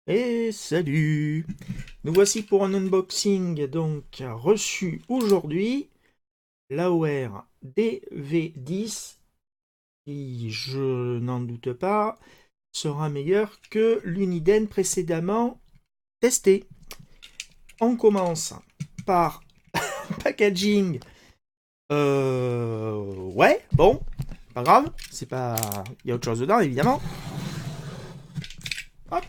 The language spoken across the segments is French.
Et salut! Nous voici pour un unboxing donc reçu aujourd'hui l'AOR DV10 qui, je n'en doute pas, sera meilleur que l'Uniden précédemment testé. On commence par packaging. Ouais, bon, pas grave, c'est pas. Il y a autre chose dedans évidemment. Hop,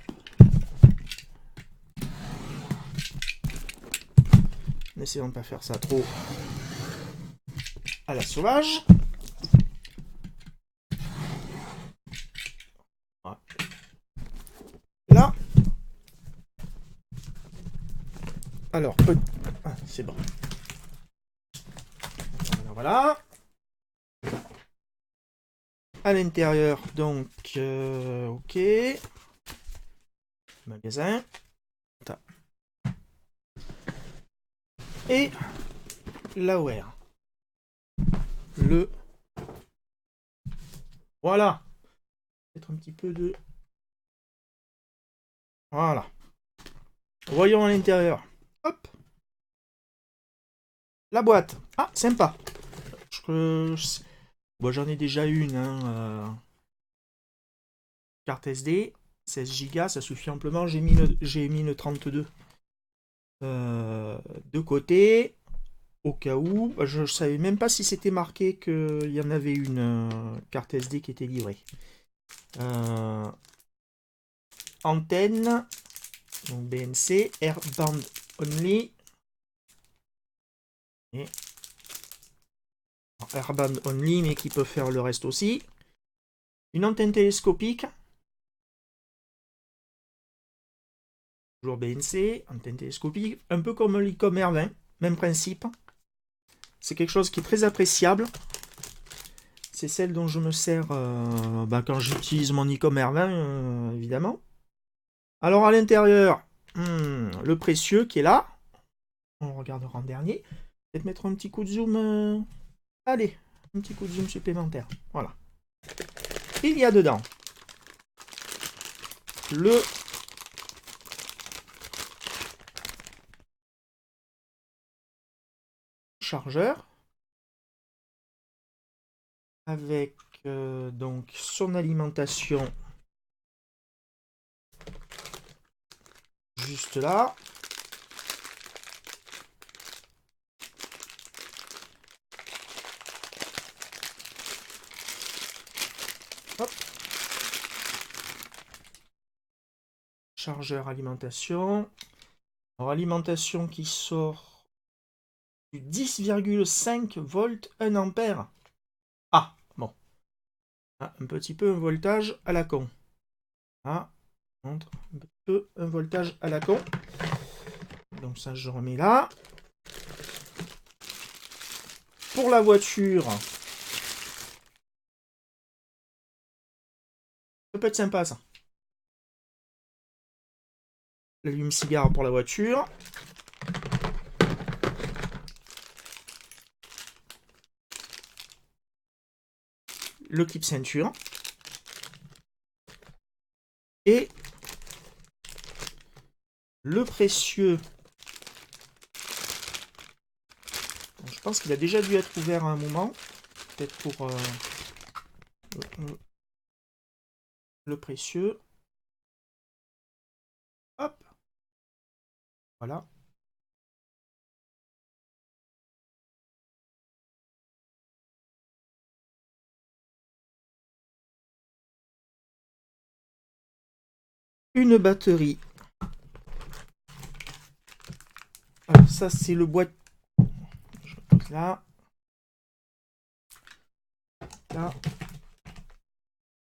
en essayant de pas faire ça trop à la sauvage. Voilà. Là, alors, ah, c'est bon. Voilà. À l'intérieur, donc, ok. Magasin. Et l'AOR. Le. Voilà. Peut-être un petit peu de. Voilà. Voyons à l'intérieur. Hop. La boîte. Ah, sympa. Bon, j'en ai déjà une. Carte SD. 16 Go, ça suffit amplement. J'ai mis le 32 de côté. Au cas où. Je ne savais même pas si c'était marqué qu'il y en avait une carte SD qui était livrée. Antenne. Donc BNC. Airband only. Et Airband only, mais qui peut faire le reste aussi. Une antenne télescopique. Toujours BNC, antenne télescopique. Un peu comme l'ICOM R20, même principe. C'est quelque chose qui est très appréciable. C'est celle dont je me sers quand j'utilise mon ICOM R20, évidemment. Alors à l'intérieur, le précieux qui est là. On regardera en dernier. Peut-être mettre un petit coup de zoom. Allez, un petit coup de zoom supplémentaire. Voilà. Il y a dedans le chargeur avec donc son alimentation juste là. Hop. Chargeur alimentation. Alors alimentation qui sort du 10,5 volts 1 ampère. Ah, bon. Ah, un petit peu un voltage à la con. Ah, montre un petit peu un voltage à la con. Donc ça, je remets là. Pour la voiture, ça peut être sympa ça. L'allume-cigare pour la voiture. Le clip ceinture. Et le précieux. Bon, je pense qu'il a déjà dû être ouvert à un moment. Peut-être pour le précieux. Hop. Voilà. Une batterie. Alors ça c'est le boîtier. Je pose là. Là.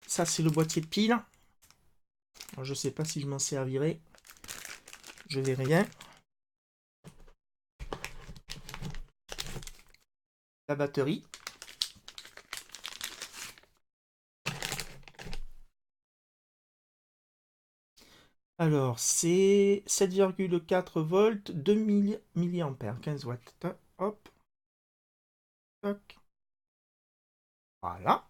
Ça c'est le boîtier de pile. Alors, je sais pas si je m'en servirai. Je verrai bien. La batterie. Alors, c'est 7,4 volts, 2000 mAh, 15 watts. Hop. Toc. Voilà.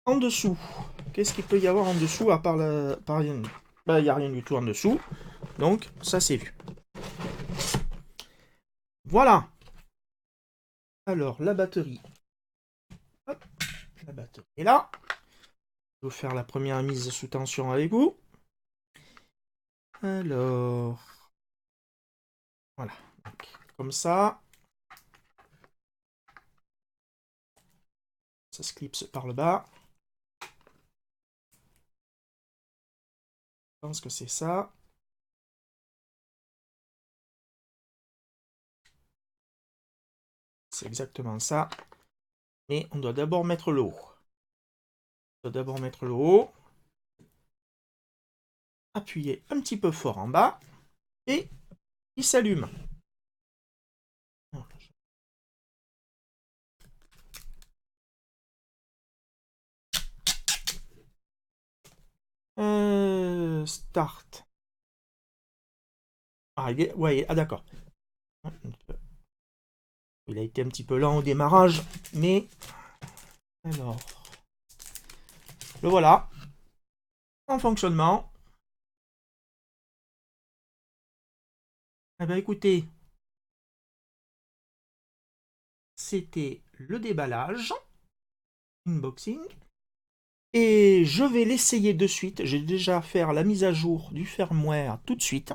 En dessous, qu'est-ce qu'il peut y avoir en dessous à part la... il n'y a rien du tout en dessous. Donc, ça, c'est vu. Voilà. Alors, la batterie. Hop, la batterie est là. Je vais faire la première mise sous tension avec vous. Alors, voilà. Donc, comme ça. Ça se clipse par le bas. Je pense que c'est ça. C'est exactement ça. Mais on doit d'abord mettre le haut. On doit d'abord mettre le haut. Appuyer un petit peu fort en bas. Et il s'allume. Start. Ah, ouais, ah d'accord. Il a été un petit peu lent au démarrage, mais... Alors... Le voilà. En fonctionnement. Eh bien écoutez, c'était le déballage. Unboxing. Et je vais l'essayer de suite. J'ai déjà fait la mise à jour du firmware tout de suite.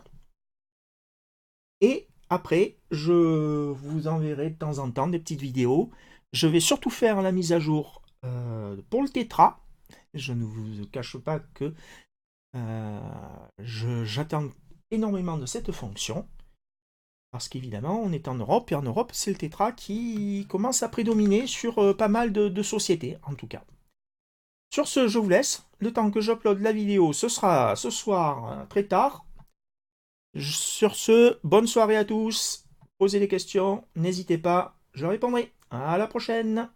Et après, je vous enverrai de temps en temps des petites vidéos. Je vais surtout faire la mise à jour pour le Tetra. Je ne vous cache pas que j'attends énormément de cette fonction. Parce qu'évidemment, on est en Europe, et en Europe, c'est le Tetra qui commence à prédominer sur pas mal de sociétés, en tout cas. Sur ce, je vous laisse. Le temps que j'uploade la vidéo, ce sera ce soir, très tard. Sur ce, bonne soirée à tous. Posez des questions, n'hésitez pas, je répondrai. À la prochaine.